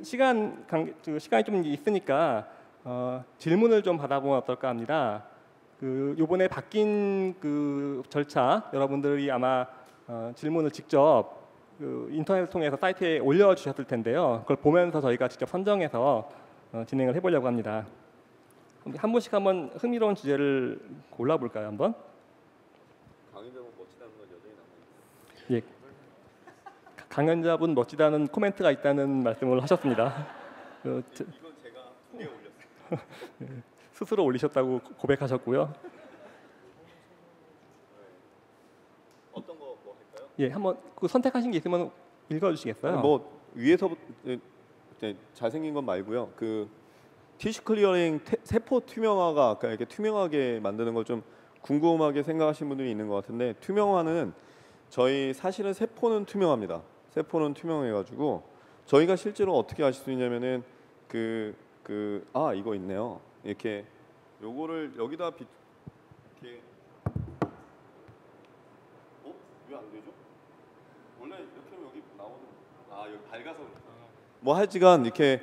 시간이 좀 있으니까 질문을 좀 받아보면 어떨까 합니다. 요번에 바뀐 절차, 여러분들이 아마 질문을 직접 인터넷을 통해서 사이트에 올려주셨을 텐데요. 그걸 보면서 저희가 직접 선정해서 진행을 해보려고 합니다. 한 분씩 한번 흥미로운 주제를 골라볼까요? 한번. 강연자분 멋지다는 건 여전히 남아있어요. 예, 강연자분 멋지다는 코멘트가 있다는 말씀을 하셨습니다. 이건 제가 2개 올렸어요. 스스로 올리셨다고 고백하셨고요. 어떤 거 뭐 할까요? 예, 한번 선택하신 게 있으면 읽어주시겠어요? 뭐 위에서부터 잘생긴 건 말고요. 티슈 클리어링 세포 투명화가 아까 이렇게 투명하게 만드는 걸 좀 궁금하게 생각하시는 분들이 있는 것 같은데, 투명화는 저희 사실은 세포는 투명합니다. 세포는 투명해가지고 저희가 실제로 어떻게 아실 수 있냐면은 이거 있네요. 이렇게 요거를 여기다 이렇게 왜 안 되죠? 원래 이렇게 하면 여기 나오는 여기 밝아서 뭐 하여간 이렇게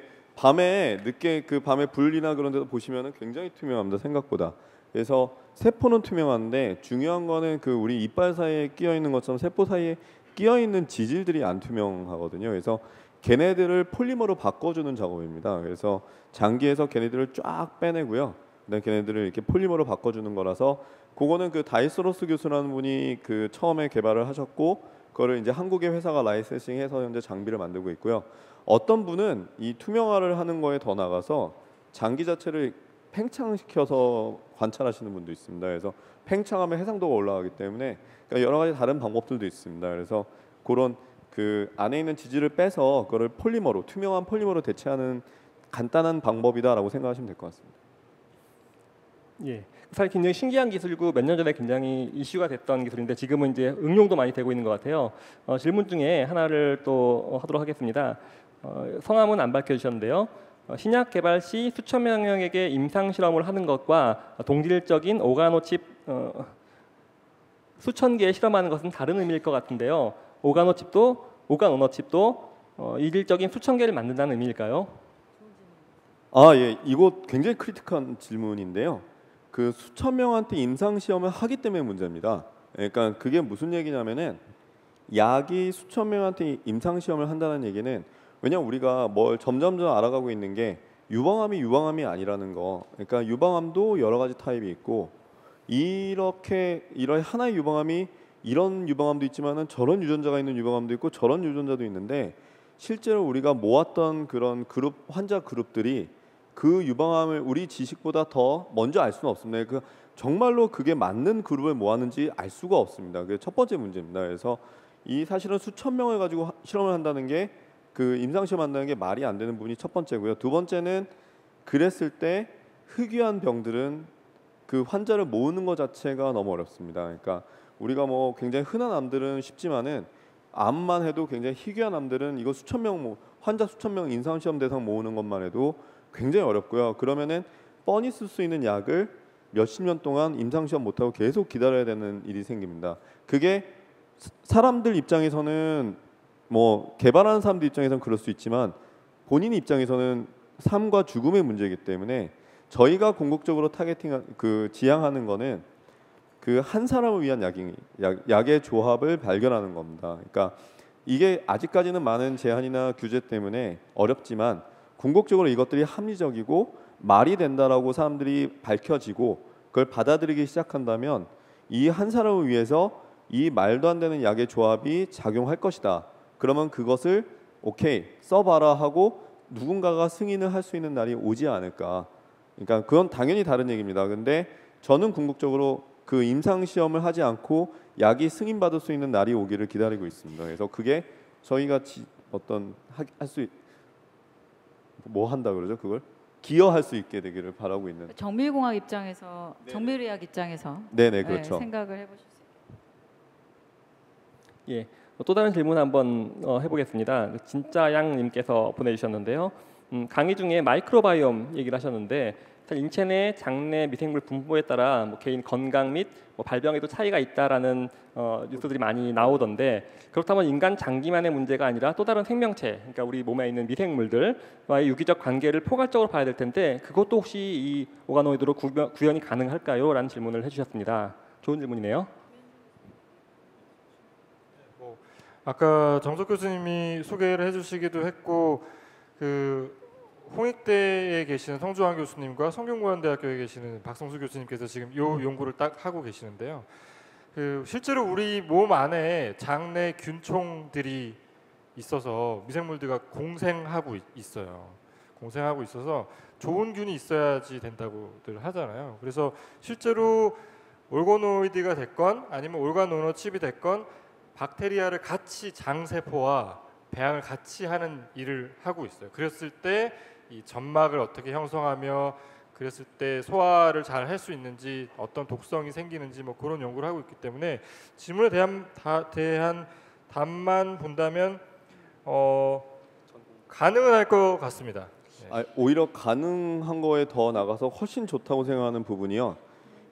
늦게 밤에 불이나 그런 데서 보시면은 굉장히 투명합니다. 생각보다. 그래서 세포는 투명한데 중요한 거는 우리 이빨 사이에 끼어 있는 것처럼 세포 사이에 끼어 있는 지질들이 안 투명하거든요. 그래서 걔네들을 폴리머로 바꿔주는 작업입니다. 그래서 장기에서 걔네들을 쫙 빼내고요. 그다음에 걔네들을 이렇게 폴리머로 바꿔주는 거라서 그거는 다이소로스 교수라는 분이 처음에 개발을 하셨고, 그거를 이제 한국의 회사가 라이센싱해서 현재 장비를 만들고 있고요. 어떤 분은 이 투명화를 하는 거에 더 나가서 장기 자체를 팽창시켜서 관찰하시는 분도 있습니다. 그래서 팽창하면 해상도가 올라가기 때문에 여러 가지 다른 방법들도 있습니다. 그래서 그런 안에 있는 지질을 빼서 그거를 투명한 폴리머로 대체하는 간단한 방법이다라고 생각하시면 될 것 같습니다. 예, 사실 굉장히 신기한 기술이고 몇 년 전에 굉장히 이슈가 됐던 기술인데 지금은 이제 응용도 많이 되고 있는 것 같아요. 질문 중에 하나를 또 하도록 하겠습니다. 성함은 안 밝혀주셨는데요. 신약 개발 시 수천 명에게 임상 실험을 하는 것과 동질적인 오가노칩 수천 개의 실험하는 것은 다른 의미일 것 같은데요. 오가노칩도 일일적인 수천 개를 만든다는 의미일까요? 예, 이거 굉장히 크리티컬한 질문인데요. 수천 명한테 임상 시험을 하기 때문에 문제입니다. 그러니까 그게 무슨 얘기냐면은 약이 수천 명한테 임상 시험을 한다는 얘기는, 왜냐면 우리가 뭘 점점점 알아가고 있는 게 유방암이 아니라는 거. 그러니까 유방암도 여러 가지 타입이 있고, 이런 하나의 유방암이 이런 유방암도 있지만은 저런 유전자가 있는 유방암도 있고 저런 유전자도 있는데, 실제로 우리가 모았던 그런 환자 그룹들이 유방암을 우리 지식보다 더 먼저 알 수는 없습니다. 정말로 그게 맞는 그룹을 모았는지 알 수가 없습니다. 그게 첫 번째 문제입니다. 그래서 사실은 수천 명을 가지고 실험을 한다는 게 임상 시험 한다는 게 말이 안 되는 부분이 첫 번째고요. 두 번째는 그랬을 때 희귀한 병들은 환자를 모으는 것 자체가 너무 어렵습니다. 그러니까 우리가 뭐 굉장히 흔한 암들은 쉽지만은 암만 해도 굉장히 희귀한 암들은 이거 환자 수천 명 임상 시험 대상 모으는 것만 해도 굉장히 어렵고요. 그러면은 뻔히 쓸 수 있는 약을 몇십 년 동안 임상 시험 못 하고 계속 기다려야 되는 일이 생깁니다. 그게 사람들 입장에서는 개발하는 사람들 입장에서는 그럴 수 있지만 본인 입장에서는 삶과 죽음의 문제이기 때문에 저희가 궁극적으로 지향하는 거는 한 사람을 위한 약의 조합을 발견하는 겁니다. 그러니까 이게 아직까지는 많은 제한이나 규제 때문에 어렵지만 궁극적으로 이것들이 합리적이고 말이 된다라고 사람들이 밝혀지고 그걸 받아들이기 시작한다면 이 한 사람을 위해서 이 말도 안 되는 약의 조합이 작용할 것이다. 그러면 그것을 오케이 써봐라 하고 누군가가 승인을 할 수 있는 날이 오지 않을까. 그러니까 그건 당연히 다른 얘기입니다. 근데 저는 궁극적으로 임상 시험을 하지 않고 약이 승인받을 수 있는 날이 오기를 기다리고 있습니다. 그래서 그게 저희가 한다 그러죠? 그걸 기여할 수 있게 되기를 바라고 있는. 정밀공학 입장에서, 네네. 정밀의학 입장에서 네네, 그렇죠. 생각을 해보실 수 있어요. 예, 또 다른 질문 한번 해보겠습니다. 진짜 양님께서 보내주셨는데요. 강의 중에 마이크로바이옴 얘기를 하셨는데 인체 내 장내 미생물 분포에 따라 뭐 개인 건강 및 뭐 발병에도 차이가 있다라는 뉴스들이 많이 나오던데 그렇다면 인간 장기만의 문제가 아니라 또 다른 생명체, 그러니까 우리 몸에 있는 미생물들과의 유기적 관계를 포괄적으로 봐야 될 텐데 그것도 혹시 이 오가노이드로 구현이 가능할까요? 라는 질문을 해주셨습니다. 좋은 질문이네요. 아까 정석 교수님이 소개를 해주시기도 했고 그 홍익대에 계시는 성주환 교수님과 성균관대학교에 계시는 박성수 교수님께서 지금 이 연구를 딱 하고 계시는데요. 그 실제로 우리 몸 안에 장내 균총들이 있어서 미생물들과 공생하고 있어요. 공생하고 있어서 좋은 균이 있어야지 된다고들 하잖아요. 그래서 실제로 올가노이드가 됐건 아니면 올가노노칩이 됐건 박테리아를 같이 장세포와 배양을 같이 하는 일을 하고 있어요. 그랬을 때 이 점막을 어떻게 형성하며 그랬을 때 소화를 잘 할 수 있는지 어떤 독성이 생기는지 뭐 그런 연구를 하고 있기 때문에 질문에 대한 답만 본다면 가능은 할 것 같습니다. 네. 오히려 가능한 거에 더 나가서 훨씬 좋다고 생각하는 부분이요.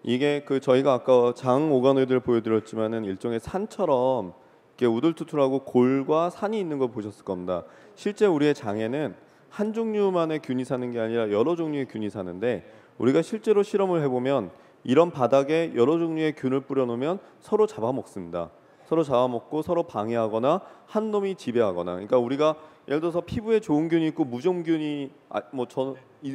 이게 그 저희가 아까 장 오가노이드를 보여드렸지만은 일종의 산처럼 이렇게 우둘투둘하고 골과 산이 있는 걸 보셨을 겁니다. 실제 우리의 장에는 한 종류만의 균이 사는 게 아니라 여러 종류의 균이 사는데 우리가 실제로 실험을 해보면 이런 바닥에 여러 종류의 균을 뿌려놓으면 서로 잡아먹습니다. 서로 잡아먹고 서로 방해하거나 한 놈이 지배하거나. 그러니까 우리가 예를 들어서 피부에 좋은 균이 있고 무좀균이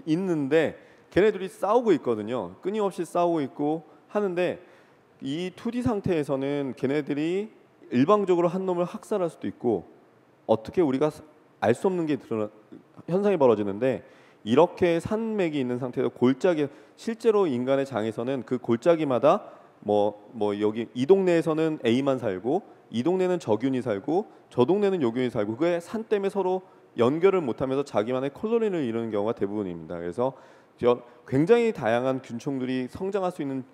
있는데 걔네들이 싸우고 있거든요. 끊임없이 싸우고 있고 하는데 이 2D 상태에서는 걔네들이 일방적으로 한 놈을 학살할 수도 있고 어떻게 우리가 알 수 없는 게 현상이 벌어지는데 이렇게 산맥이 있는 상태에서 골짜기 실제로 인간의 장에서는 그 골짜기마다 뭐 여기 이 동네에서는 A만 살고 이 동네는 저 균이 살고 저 동네는 요 균이 살고 그게 산 때문에 서로 연결을 못하면서 자기만의 콜로니를 이루는 경우가 대부분입니다. 그래서 굉장히 다양한 균총들이 성장할 수 있는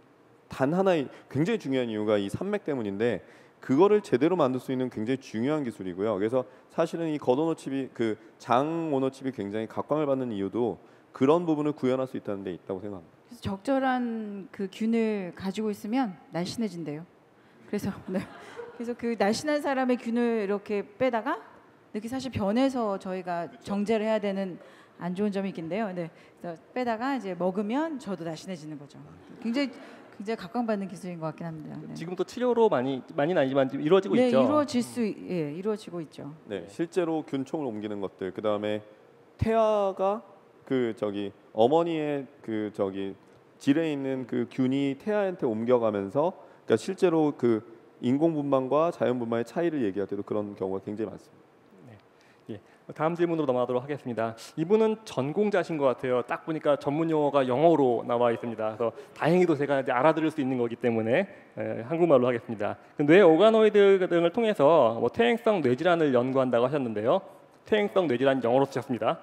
단 하나의 굉장히 중요한 이유가 이 산맥 때문인데 그거를 제대로 만들 수 있는 굉장히 중요한 기술이고요. 그래서 사실은 이 겉오너칩이 그 장 오너칩이 굉장히 각광을 받는 이유도 그런 부분을 구현할 수 있다는 데 있다고 생각합니다. 그래서 적절한 그 균을 가지고 있으면 날씬해진대요. 그래서 네. 그래서 그 날씬한 사람의 균을 이렇게 빼다가 이렇게 사실 변해서 저희가 정제를 해야 되는 안 좋은 점이 있긴데요. 네. 그래서 빼다가 이제 먹으면 저도 날씬해지는 거죠. 굉장히 각광받는 기술인 것 같긴 합니다. 네. 지금도 치료로 많이는 아니지만 지금 이루어지고 네, 있죠. 이루어지고 있죠. 네, 실제로 균총을 옮기는 것들. 그다음에 태아가 그 저기 어머니의 그 저기 질에 있는 그 균이 태아한테 옮겨가면서 그러니까 실제로 그 인공 분만과 자연 분만의 차이를 얘기할 때도 그런 경우가 굉장히 많습니다. 다음 질문으로 넘어가도록 하겠습니다. 이분은 전공자신 것 같아요. 딱 보니까 전문 용어가 영어로 나와 있습니다. 그래서 다행히도 제가 이제 알아들을 수 있는 거기 때문에 한국말로 하겠습니다. 뇌 오가노이드 등을 통해서 뭐 퇴행성 뇌질환을 연구한다고 하셨는데요. 퇴행성 뇌질환 영어로 쓰셨습니다.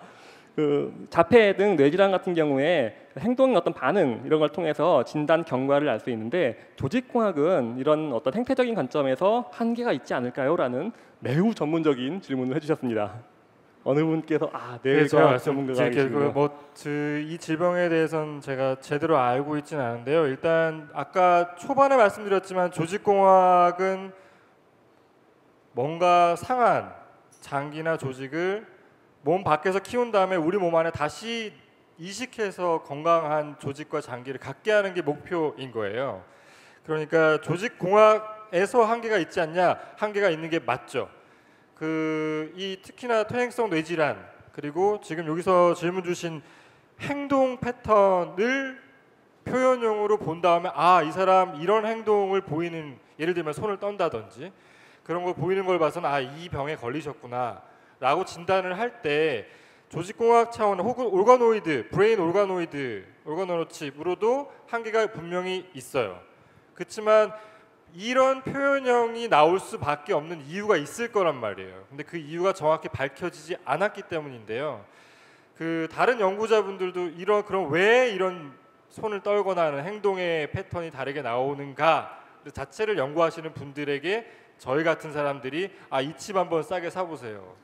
그 자폐 등 뇌질환 같은 경우에 행동의 어떤 반응 이런 걸 통해서 진단 경과를 알 수 있는데 조직공학은 이런 어떤 행태적인 관점에서 한계가 있지 않을까요?라는 매우 전문적인 질문을 해주셨습니다. 어느 분께서 뇌가 전문가가 계시군요. 이 질병에 대해서는 제가 제대로 알고 있지는 않은데요. 일단 아까 초반에 말씀드렸지만 조직공학은 뭔가 상한 장기나 조직을 몸 밖에서 키운 다음에 우리 몸 안에 다시 이식해서 건강한 조직과 장기를 갖게 하는 게 목표인 거예요. 그러니까 조직공학에서 한계가 있지 않냐? 한계가 있는 게 맞죠. 이 특히나 퇴행성 뇌질환 그리고 지금 여기서 질문 주신 행동 패턴을 표현용으로 본 다음에 이 사람 이런 행동을 보이는 예를 들면 손을 떤다든지 그런 걸 보이는 걸 봐서는 이 병에 걸리셨구나 라고 진단을 할 때 조직공학 차원 혹은 올가노이드, 브레인 올가노칩으로도 한계가 분명히 있어요. 그렇지만 이런 표현형이 나올 수밖에 없는 이유가 있을 거란 말이에요. 근데 그 이유가 정확히 밝혀지지 않았기 때문인데요. 그 다른 연구자분들도 그럼 왜 이런 손을 떨거나 하는 행동의 패턴이 다르게 나오는가 자체를 연구하시는 분들에게 저희 같은 사람들이 이 칩 한번 싸게 사보세요.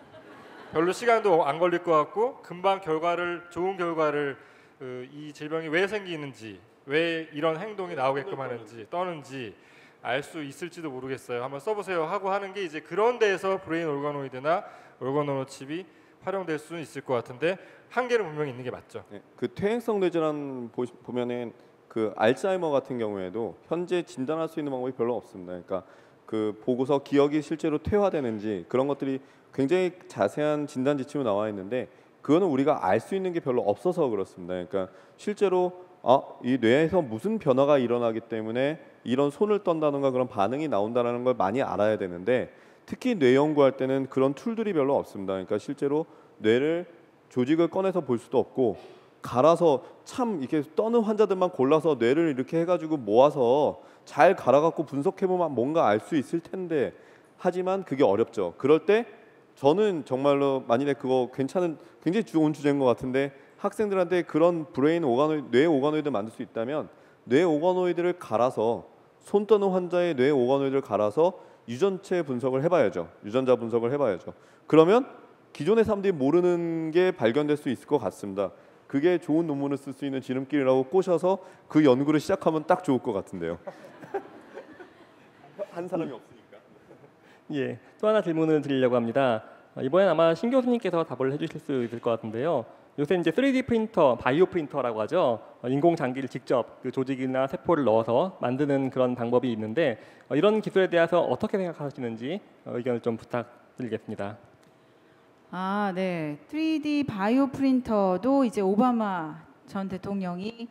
별로 시간도 안 걸릴 것 같고 금방 좋은 결과를 이 질병이 왜 생기는지, 왜 이런 행동이 나오게끔 하는지, 떠는지 알 수 있을지도 모르겠어요. 한번 써보세요 하고 하는 게 이제 그런 데에서 브레인 오르가노이드나 오르가노 칩이 활용될 수는 있을 것 같은데 한계는 분명히 있는 게 맞죠. 네, 그 퇴행성 뇌질환 보면은 그 알츠하이머 같은 경우에도 현재 진단할 수 있는 방법이 별로 없습니다. 그러니까 그 보고서 기억이 실제로 퇴화되는지 그런 것들이 굉장히 자세한 진단 지침이 나와 있는데 그거는 우리가 알 수 있는 게 별로 없어서 그렇습니다. 그러니까 실제로 이 뇌에서 무슨 변화가 일어나기 때문에 이런 손을 떤다든가 그런 반응이 나온다는 걸 많이 알아야 되는데 특히 뇌 연구할 때는 그런 툴들이 별로 없습니다. 그러니까 실제로 뇌를 조직을 꺼내서 볼 수도 없고 갈아서 참 이렇게 떠는 환자들만 골라서 뇌를 이렇게 해가지고 모아서 잘 갈아갖고 분석해보면 뭔가 알 수 있을 텐데 하지만 그게 어렵죠. 그럴 때 저는 정말로 만일에 그거 괜찮은 굉장히 좋은 주제인 것 같은데 학생들한테 그런 브레인 오가노이드, 뇌 오가노이드 만들 수 있다면 뇌 오가노이드를 갈아서 손 떠는 환자의 뇌 오가노이드를 갈아서 유전체 분석을 해봐야죠. 유전자 분석을 해봐야죠. 그러면 기존의 사람들이 모르는 게 발견될 수 있을 것 같습니다. 그게 좋은 논문을 쓸 수 있는 지름길이라고 꼬셔서 그 연구를 시작하면 딱 좋을 것 같은데요. 한 사람이 없으니까. 예, 또 하나 질문을 드리려고 합니다. 이번엔 아마 신 교수님께서 답을 해주실 수 있을 것 같은데요. 요새 이제 3D 프린터, 바이오 프린터라고 하죠. 인공 장기를 직접 그 조직이나 세포를 넣어서 만드는 그런 방법이 있는데 이런 기술에 대해서 어떻게 생각하시는지 의견을 좀 부탁드리겠습니다. 아, 네. 3D 바이오 프린터도 이제 오바마 전 대통령이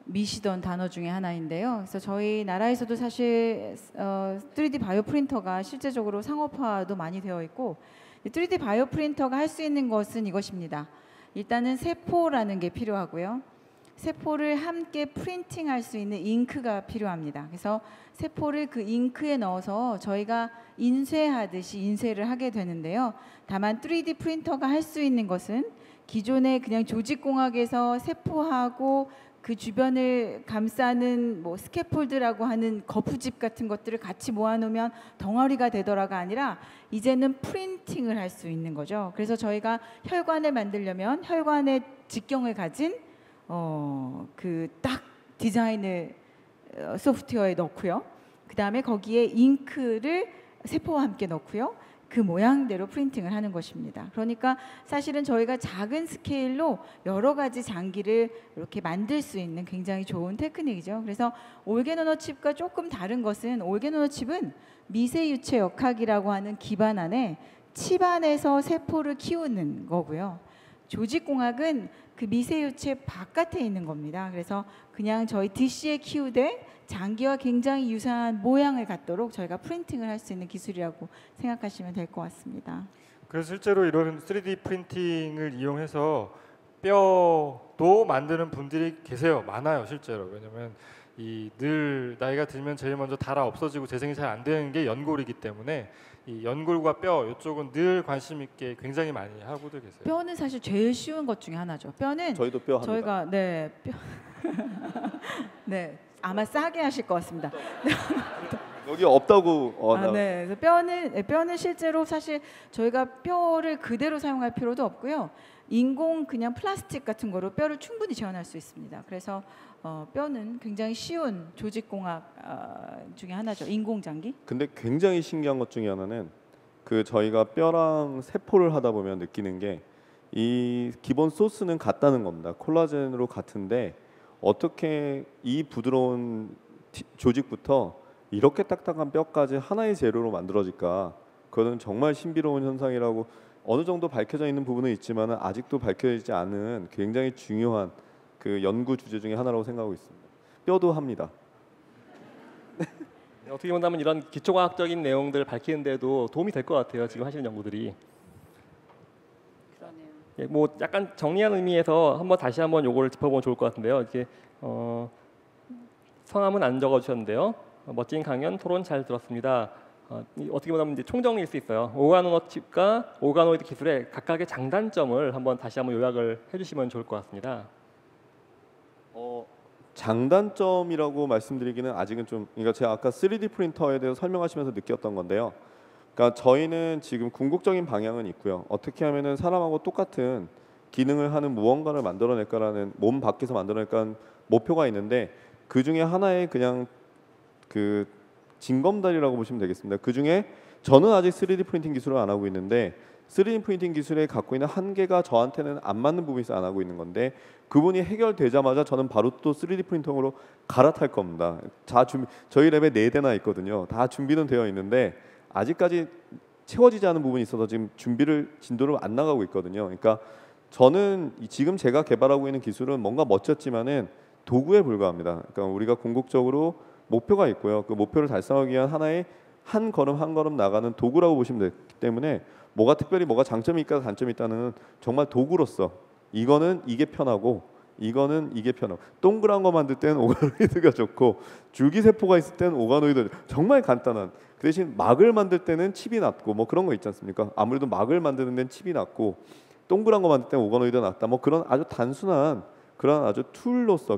미시던 단어 중에 하나인데요. 그래서 저희 나라에서도 사실 3D 바이오 프린터가 실제적으로 상업화도 많이 되어 있고 3D 바이오 프린터가 할 수 있는 것은 이것입니다. 일단은 세포라는 게 필요하고요. 세포를 함께 프린팅할 수 있는 잉크가 필요합니다. 그래서 세포를 그 잉크에 넣어서 저희가 인쇄하듯이 인쇄를 하게 되는데요. 다만 3D 프린터가 할 수 있는 것은 기존의 그냥 조직공학에서 세포하고 그 주변을 감싸는 뭐 스캐폴드라고 하는 거푸집 같은 것들을 같이 모아놓으면 덩어리가 되더라가 아니라 이제는 프린팅을 할 수 있는 거죠. 그래서 저희가 혈관을 만들려면 혈관의 직경을 가진 그 딱 디자인을 소프트웨어에 넣고요. 그 다음에 거기에 잉크를 세포와 함께 넣고요. 그 모양대로 프린팅을 하는 것입니다. 그러니까 사실은 저희가 작은 스케일로 여러 가지 장기를 이렇게 만들 수 있는 굉장히 좋은 테크닉이죠. 그래서 올게노노칩과 조금 다른 것은 올게노노칩은 미세유체 역학이라고 하는 기반 안에 칩 안에서 세포를 키우는 거고요. 조직공학은 그 미세유체 바깥에 있는 겁니다. 그래서 그냥 저희 DC에 키우되 장기와 굉장히 유사한 모양을 갖도록 저희가 프린팅을 할 수 있는 기술이라고 생각하시면 될 것 같습니다. 그래서 실제로 이런 3D 프린팅을 이용해서 뼈도 만드는 분들이 계세요. 많아요, 실제로. 왜냐면 늘 나이가 들면 제일 먼저 닳아 없어지고 재생이 잘 안 되는 게 연골이기 때문에 이 연골과 뼈 이쪽은 늘 관심 있게 굉장히 많이 하고들 계세요. 뼈는 사실 제일 쉬운 것 중에 하나죠. 뼈는 저희도 뼈 합니다. 저희가 네 아마 싸게 하실 것 같습니다. 여기 없다고. 네. 그래서 뼈는 실제로 사실 저희가 뼈를 그대로 사용할 필요도 없고요. 인공 그냥 플라스틱 같은 거로 뼈를 충분히 재현할 수 있습니다. 그래서 뼈는 굉장히 쉬운 조직공학 중에 하나죠. 인공장기. 근데 굉장히 신기한 것 중에 하나는 그 저희가 뼈랑 세포를 하다 보면 느끼는 게 이 기본 소스는 같다는 겁니다. 콜라겐으로 같은데 어떻게 이 부드러운 조직부터 이렇게 딱딱한 뼈까지 하나의 재료로 만들어질까? 그거는 정말 신비로운 현상이라고 어느 정도 밝혀져 있는 부분은 있지만 아직도 밝혀지지 않은 굉장히 중요한 그 연구 주제 중에 하나라고 생각하고 있습니다. 뼈도 합니다. 어떻게 본다면 이런 기초과학적인 내용들을 밝히는 데도 도움이 될 것 같아요. 지금 하시는 연구들이. 그러네요. 예, 뭐 약간 정리하는 의미에서 다시 한번 요거를 짚어보면 좋을 것 같은데요. 이렇게 성함은 안 적어주셨는데요. 멋진 강연 토론 잘 들었습니다. 어떻게 보면 이제 총정리일 수 있어요. 오가노칩과 오가노이드 기술의 각각의 장단점을 다시 한번 요약을 해주시면 좋을 것 같습니다. 장단점이라고 말씀드리기는 아직은 좀, 그러니까 제가 아까 3D 프린터에 대해서 설명하시면서 느꼈던 건데요. 그러니까 저희는 지금 궁극적인 방향은 있고요. 어떻게 하면은 사람하고 똑같은 기능을 하는 무언가를 만들어낼까라는 몸 밖에서 만들어낼까라는 목표가 있는데 그 중에 하나의 그냥 그 징검다리라고 보시면 되겠습니다. 그 중에 저는 아직 3D 프린팅 기술을 안 하고 있는데 3D 프린팅 기술에 갖고 있는 한계가 저한테는 안 맞는 부분이 있어 안 하고 있는 건데 그분이 해결되자마자 저는 바로 또 3D 프린터로 갈아탈 겁니다. 저희 랩에 4대나 있거든요. 다 준비는 되어 있는데 아직까지 채워지지 않은 부분이 있어서 지금 진도를 안 나가고 있거든요. 그러니까 저는 지금 제가 개발하고 있는 기술은 뭔가 멋졌지만은 도구에 불과합니다. 그러니까 우리가 궁극적으로 목표가 있고요. 그 목표를 달성하기 위한 하나의 한 걸음 한 걸음 나가는 도구라고 보시면 되기 때문에 뭐가 장점이 있다 단점이 있다는 정말 도구로서 이거는 이게 편하고 이거는 이게 편하고 동그란 거 만들 때는 오가노이드가 좋고 줄기세포가 있을 때는 오가노이드 정말 간단한 그 대신 막을 만들 때는 칩이 낫고 뭐 그런 거 있지 않습니까? 아무래도 막을 만드는 데는 칩이 낫고 동그란 거 만들 때는 오가노이드가 낫다 뭐 그런 아주 단순한 그런 아주 툴로서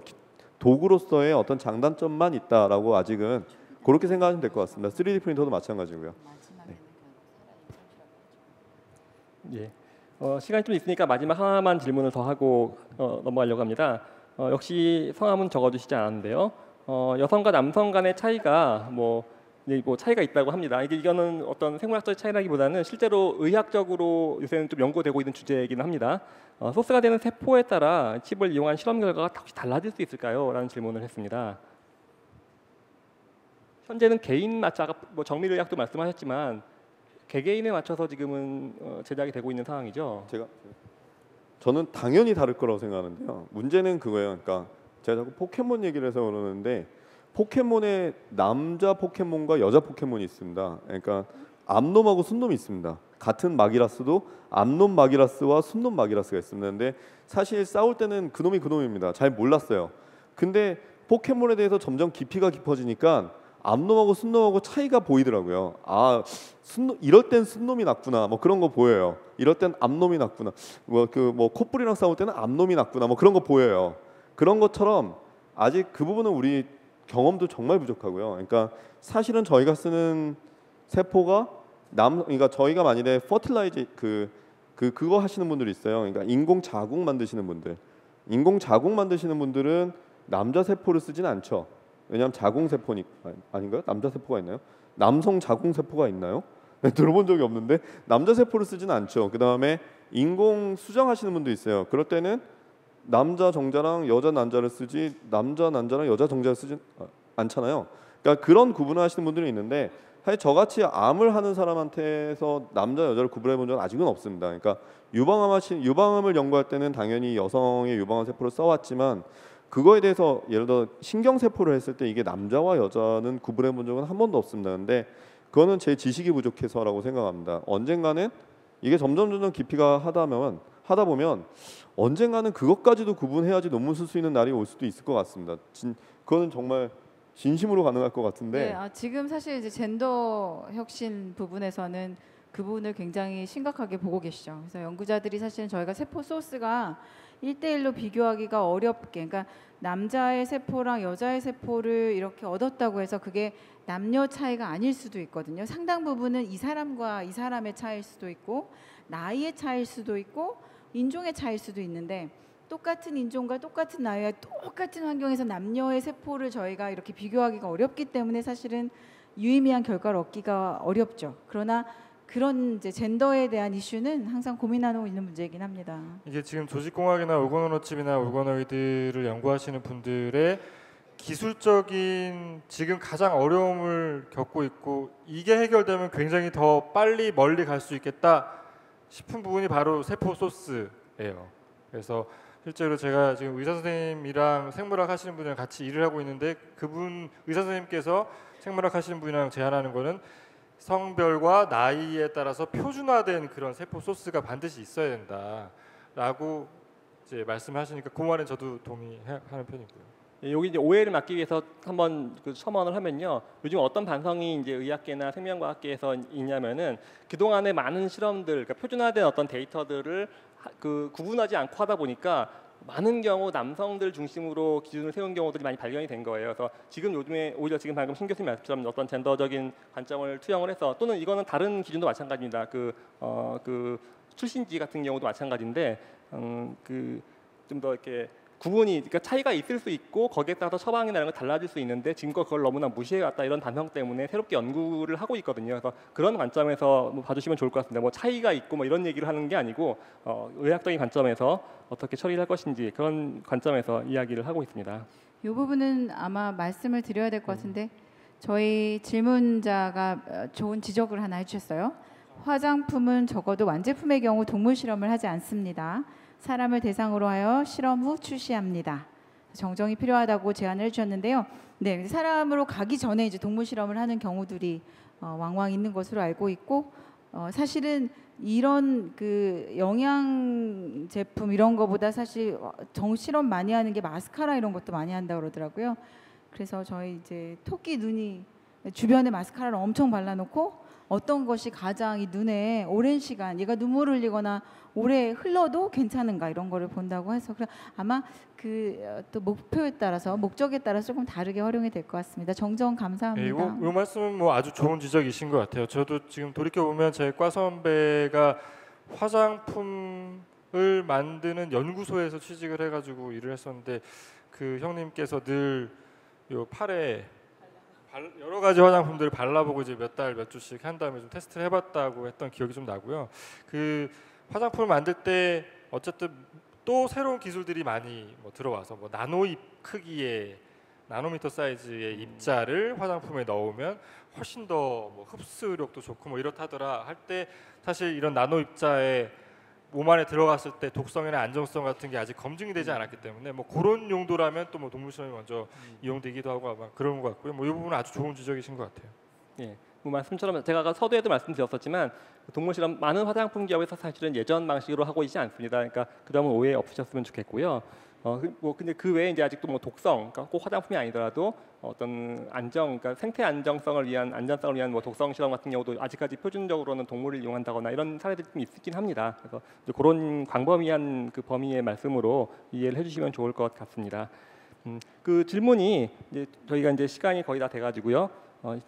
도구로서의 어떤 장단점만 있다라고 아직은 그렇게 생각하시면 될 것 같습니다. 3D 프린터도 마찬가지고요. 예. 시간이 좀 있으니까 마지막 하나만 질문을 더 하고 넘어가려고 합니다. 역시 성함은 적어주시지 않았는데요. 여성과 남성 간의 차이가 뭐 차이가 있다고 합니다. 이거는 어떤 생물학적 차이라기보다는 실제로 의학적으로 요새는 좀 연구되고 있는 주제이긴 합니다. 소스가 되는 세포에 따라 칩을 이용한 실험 결과가 혹시 달라질 수 있을까요? 라는 질문을 했습니다. 현재는 개인 맞춰 뭐 정밀의학도 말씀하셨지만 개개인에 맞춰서 지금은 제작이 되고 있는 상황이죠. 저는 당연히 다를 거라고 생각하는데요. 문제는 그거예요. 그러니까 제가 자꾸 포켓몬 얘기를 해서 그러는데 포켓몬에 남자 포켓몬과 여자 포켓몬이 있습니다. 그러니까 암놈하고 순놈이 있습니다. 같은 마기라스도 암놈 마기라스와 순놈 마기라스가 있습니다. 근데 사실 싸울 때는 그놈이 그놈입니다. 잘 몰랐어요. 근데 포켓몬에 대해서 점점 깊이가 깊어지니까 암놈하고 순놈하고 차이가 보이더라고요. 이럴 땐 순놈이 낫구나. 뭐 그런 거 보여요. 이럴 땐 암놈이 낫구나. 뭐 콧불이랑 싸울 때는 암놈이 낫구나. 뭐 그런 거 보여요. 그런 것처럼 아직 그 부분은 우리 경험도 정말 부족하고요. 그러니까 사실은 저희가 쓰는 세포가 그러니까 저희가 만일에 퍼틸라이즈 그거 하시는 분들이 있어요. 그러니까 인공 자궁 만드시는 분들은 남자 세포를 쓰지는 않죠. 왜냐하면 자궁 세포니 아닌가요? 남자 세포가 있나요? 남성 자궁 세포가 있나요? 들어본 적이 없는데 남자 세포를 쓰지는 않죠. 그 다음에 인공 수정하시는 분도 있어요. 그럴 때는 남자 정자랑 여자 난자를 쓰지 남자 난자랑 여자 정자를 쓰지 않잖아요. 그러니까 그런 구분을 하시는 분들이 있는데 사실 저같이 암을 하는 사람한테서 남자 여자를 구분해 본 적은 아직은 없습니다. 그러니까 유방암을 연구할 때는 당연히 여성의 유방암 세포를 써왔지만 그거에 대해서 예를 들어 신경 세포를 했을 때 이게 남자와 여자는 구분해 본 적은 한 번도 없습니다. 근데 그거는 제 지식이 부족해서라고 생각합니다. 언젠가는 이게 점점 깊이가 하다 보면 언젠가는 그것까지도 구분해야지 논문 쓸 수 있는 날이 올 수도 있을 것 같습니다. 그거는 정말 진심으로 가능할 것 같은데. 네, 지금 사실 이제 젠더 혁신 부분에서는 그 부분을 굉장히 심각하게 보고 계시죠. 그래서 연구자들이 사실은 저희가 세포 소스가 1대1로 비교하기가 어렵게, 그러니까 남자의 세포랑 여자의 세포를 이렇게 얻었다고 해서 그게 남녀 차이가 아닐 수도 있거든요. 상당 부분은 이 사람과 이 사람의 차이일 수도 있고 나이의 차이일 수도 있고 인종의 차이일 수도 있는데 똑같은 인종과 똑같은 나이와 똑같은 환경에서 남녀의 세포를 저희가 이렇게 비교하기가 어렵기 때문에 사실은 유의미한 결과를 얻기가 어렵죠. 그러나 그런 이제 젠더에 대한 이슈는 항상 고민하고 있는 문제이긴 합니다. 이게 지금 조직공학이나 오거노칩이나 오거노이드를 연구하시는 분들의 기술적인 지금 가장 어려움을 겪고 있고 이게 해결되면 굉장히 더 빨리 멀리 갈 수 있겠다 싶은 부분이 바로 세포 소스예요. 그래서 실제로 제가 지금 의사 선생님이랑 생물학 하시는 분이랑 같이 일을 하고 있는데 그분 의사 선생님께서 생물학 하시는 분이랑 제안하는 거는 성별과 나이에 따라서 표준화된 그런 세포 소스가 반드시 있어야 된다라고 이제 말씀하시니까 그 말은 저도 동의하는 편이고요. 여기 이제 오해를 막기 위해서 한번 첨언을 하면요. 요즘 어떤 반성이 이제 의학계나 생명과학계에서 있냐면은 그동안의 많은 실험들, 그러니까 표준화된 어떤 데이터들을 구분하지 않고 하다 보니까 많은 경우 남성들 중심으로 기준을 세운 경우들이 많이 발견이 된 거예요. 그래서 지금 요즘에 오히려 지금 방금 신 교수님 말씀처럼 어떤 젠더적인 관점을 투영을 해서 또는 이거는 다른 기준도 마찬가지입니다. 출신지 같은 경우도 마찬가지인데 그 좀 더 이렇게 구분이 그러니까 차이가 있을 수 있고 거기에 따라서 처방이나 이런 거 달라질 수 있는데 지금껏 그걸 너무나 무시해왔다 이런 단성 때문에 새롭게 연구를 하고 있거든요. 그래서 그런 관점에서 뭐 봐주시면 좋을 것 같습니다. 뭐 차이가 있고 뭐 이런 얘기를 하는 게 아니고 의학적인 관점에서 어떻게 처리를 할 것인지 그런 관점에서 이야기를 하고 있습니다. 이 부분은 아마 말씀을 드려야 될 것 같은데 저희 질문자가 좋은 지적을 하나 해주셨어요. 화장품은 적어도 완제품의 경우 동물 실험을 하지 않습니다. 사람을 대상으로 하여 실험 후 출시합니다. 정정이 필요하다고 제안을 해주셨는데요. 네, 사람으로 가기 전에 이제 동물 실험을 하는 경우들이 왕왕 있는 것으로 알고 있고 사실은 이런 그 영양 제품 이런 거보다 사실 정실험 많이 하는 게 마스카라 이런 것도 많이 한다 그러더라고요. 그래서 저희 이제 토끼 눈이 주변에 마스카라를 엄청 발라놓고 어떤 것이 가장 이 눈에 오랜 시간 얘가 눈물 흘리거나 오래 흘러도 괜찮은가 이런 거를 본다고 해서 아마 그 또 목표에 따라서 목적에 따라서 조금 다르게 활용이 될 것 같습니다. 정정 감사합니다. 이 말씀은 뭐 아주 좋은 지적이신 것 같아요. 저도 지금 돌이켜 보면 제 과 선배가 화장품을 만드는 연구소에서 취직을 해가지고 일을 했었는데 그 형님께서 늘 요 팔에 여러 가지 화장품들을 발라보고 이제 몇 달 몇 주씩 한 다음에 좀 테스트를 해봤다고 했던 기억이 좀 나고요. 그 화장품을 만들 때 어쨌든 또 새로운 기술들이 많이 뭐 들어와서 뭐 나노입 크기의 나노미터 사이즈의 입자를 화장품에 넣으면 훨씬 더 뭐 흡수력도 좋고 뭐 이렇다더라 할 때 사실 이런 나노 입자의 몸 안에 들어갔을 때 독성이나 안정성 같은 게 아직 검증이 되지 않았기 때문에 뭐 그런 용도라면 또 뭐 동물 실험이 먼저 이용되기도 하고 아마 그런 것 같고요. 뭐 이 부분은 아주 좋은 지적이신 것 같아요. 예, 뭐 말씀처럼 제가 아까 서두에도 말씀드렸었지만 동물 실험 많은 화장품 기업에서 사실은 예전 방식으로 하고 있지 않습니다. 그러니까 그 점은 오해 없으셨으면 좋겠고요. 뭐 근데 그 외에 이제 아직도 뭐 독성, 그러니까 꼭 화장품이 아니더라도 어떤 안정, 그러니까 생태 안정성을 위한 안전성을 위한 뭐 독성 실험 같은 경우도 아직까지 표준적으로는 동물을 이용한다거나 이런 사례들이 좀 있긴 합니다. 그래서 이제 그런 광범위한 그 범위의 말씀으로 이해를 해주시면 좋을 것 같습니다. 그 질문이 이제 저희가 이제 시간이 거의 다 돼가지고요.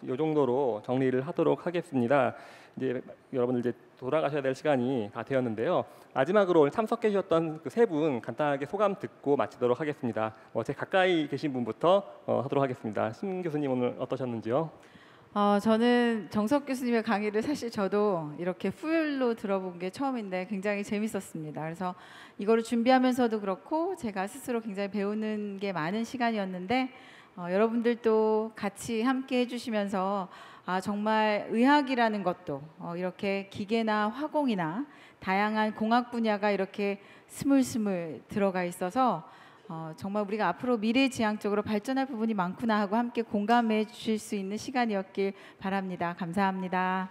이 정도로 정리를 하도록 하겠습니다. 이제 여러분들 이제 돌아가셔야 될 시간이 다 되었는데요. 마지막으로 오늘 참석해 주셨던 그 세 분 간단하게 소감 듣고 마치도록 하겠습니다. 제 가까이 계신 분부터 하도록 하겠습니다. 신 교수님 오늘 어떠셨는지요? 저는 정석 교수님의 강의를 사실 저도 이렇게 풀로 들어본 게 처음인데 굉장히 재밌었습니다. 그래서 이거를 준비하면서도 그렇고 제가 스스로 굉장히 배우는 게 많은 시간이었는데 여러분들도 같이 함께 해주시면서 정말 의학이라는 것도 이렇게 기계나 화공이나 다양한 공학 분야가 이렇게 스물스물 들어가 있어서 정말 우리가 앞으로 미래지향적으로 발전할 부분이 많구나 하고 함께 공감해 주실 수 있는 시간이었길 바랍니다. 감사합니다.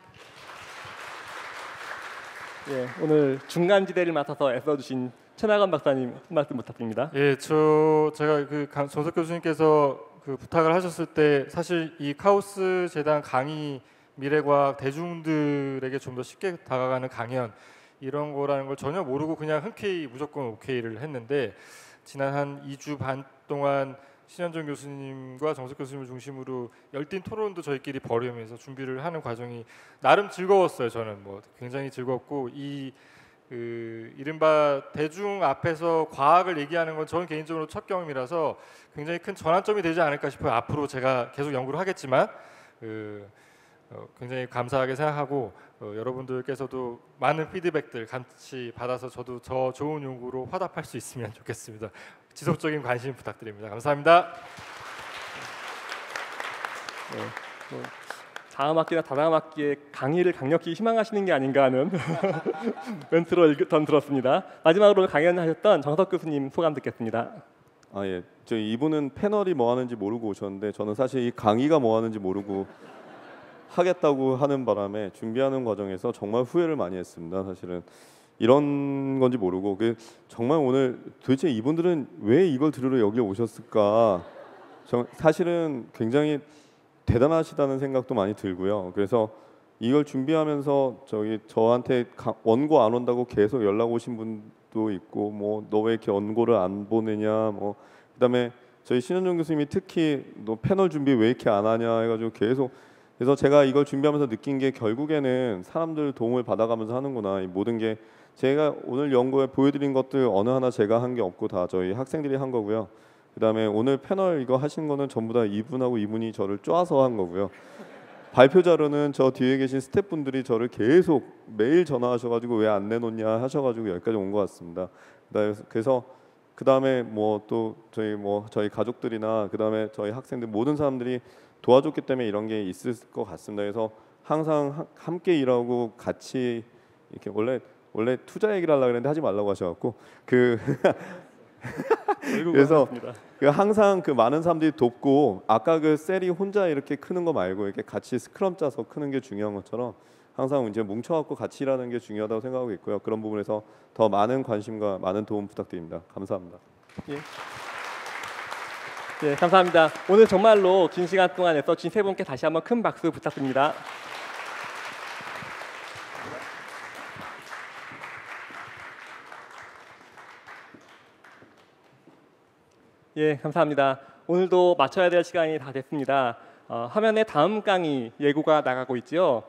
예, 오늘 중간지대를 맡아서 애써주신 최나건 박사님 한 말씀 부탁드립니다. 예, 제가 그 정석 교수님께서 그 부탁을 하셨을 때 사실 이 카오스 재단 강의 미래과학 대중들에게 좀 더 쉽게 다가가는 강연 이런 거라는 걸 전혀 모르고 그냥 흔쾌히 무조건 오케이를 했는데 지난 한 2주 반 동안 신현정 교수님과 정석 교수님을 중심으로 열띤 토론도 저희끼리 벌이면서 준비를 하는 과정이 나름 즐거웠어요. 저는 뭐 굉장히 즐겁고 이른바 대중 앞에서 과학을 얘기하는 건 저는 개인적으로 첫 경험이라서 굉장히 큰 전환점이 되지 않을까 싶어요. 앞으로 제가 계속 연구를 하겠지만 굉장히 감사하게 생각하고 여러분들께서도 많은 피드백들 같이 받아서 저도 더 좋은 연구로 화답할 수 있으면 좋겠습니다. 지속적인 관심 부탁드립니다. 감사합니다. 다음 학기나 다다음 학기에 강의를 강력히 희망하시는 게 아닌가 하는 멘트로 들었습니다. 마지막으로 강연하셨던 정석 교수님 소감 듣겠습니다. 예, 이분은 패널이 뭐 하는지 모르고 오셨는데 저는 사실 이 강의가 뭐 하는지 모르고 하겠다고 하는 바람에 준비하는 과정에서 정말 후회를 많이 했습니다. 사실은 이런 건지 모르고 정말 오늘 도대체 이분들은 왜 이걸 들으러 여기 오셨을까? 사실은 굉장히 대단하시다는 생각도 많이 들고요. 그래서 이걸 준비하면서 저한테 원고 안 온다고 계속 연락 오신 분도 있고 뭐 너 왜 이렇게 원고를 안 보내냐 뭐 그다음에 저희 신현정 교수님이 특히 너 패널 준비 왜 이렇게 안 하냐 해가지고 계속 그래서 제가 이걸 준비하면서 느낀 게 결국에는 사람들 도움을 받아가면서 하는구나. 이 모든 게 제가 오늘 연구에 보여드린 것들 어느 하나 제가 한 게 없고 다 저희 학생들이 한 거고요. 그다음에 오늘 패널 이거 하신 거는 전부 다 이분하고 이분이 저를 쪼아서 한 거고요. 발표 자료는 저 뒤에 계신 스태프분들이 저를 계속 매일 전화하셔가지고 왜 안 내놓냐 하셔가지고 여기까지 온 것 같습니다. 그래서 그 다음에 뭐 또 저희 가족들이나 그 다음에 저희 학생들 모든 사람들이 도와줬기 때문에 이런 게 있을 것 같습니다. 그래서 항상 함께 일하고 같이 이렇게 원래 투자 얘기를 하려고 했는데 하지 말라고 하셔갖고 그래서 항상 그 많은 사람들이 돕고 아까 그 셀이 혼자 이렇게 크는 거 말고 이렇게 같이 스크럼 짜서 크는 게 중요한 것처럼 항상 이제 뭉쳐갖고 같이 일하는 게 중요하다고 생각하고 있고요. 그런 부분에서 더 많은 관심과 많은 도움 부탁드립니다. 감사합니다. 예, 감사합니다. 오늘 정말로 긴 시간 동안 애써주신 세 분께 다시 한번 큰 박수 부탁드립니다. 예, 감사합니다. 오늘도 마쳐야 될 시간이 다 됐습니다. 화면에 다음 강의 예고가 나가고 있지요.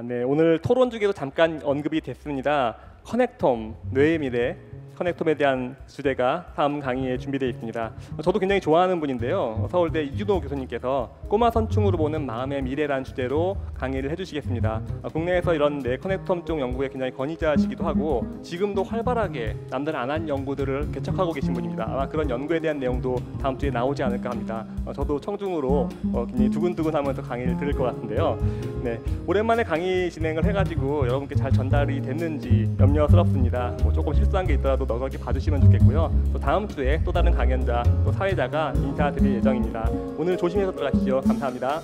네, 오늘 토론 중에도 잠깐 언급이 됐습니다. 커넥톰, 뇌의 미래, 커넥톰에 대한 주제가 다음 강의에 준비되어 있습니다. 저도 굉장히 좋아하는 분인데요. 서울대 이준호 교수님께서 꼬마 선충으로 보는 마음의 미래라는 주제로 강의를 해주시겠습니다. 국내에서 이런 커넥톰 쪽 연구에 굉장히 권위자시기도 하고 지금도 활발하게 남들 안 한 연구들을 개척하고 계신 분입니다. 아마 그런 연구에 대한 내용도 다음 주에 나오지 않을까 합니다. 저도 청중으로 굉장히 두근두근하면서 강의를 들을 것 같은데요. 네, 오랜만에 강의 진행을 해가지고 여러분께 잘 전달이 됐는지 염려스럽습니다. 조금 실수한 게 있더라도 너그럽게 봐주시면 좋겠고요. 또 다음 주에 또 다른 강연자, 또 사회자가 인사드릴 예정입니다. 오늘 조심해서 들어가시죠. 감사합니다.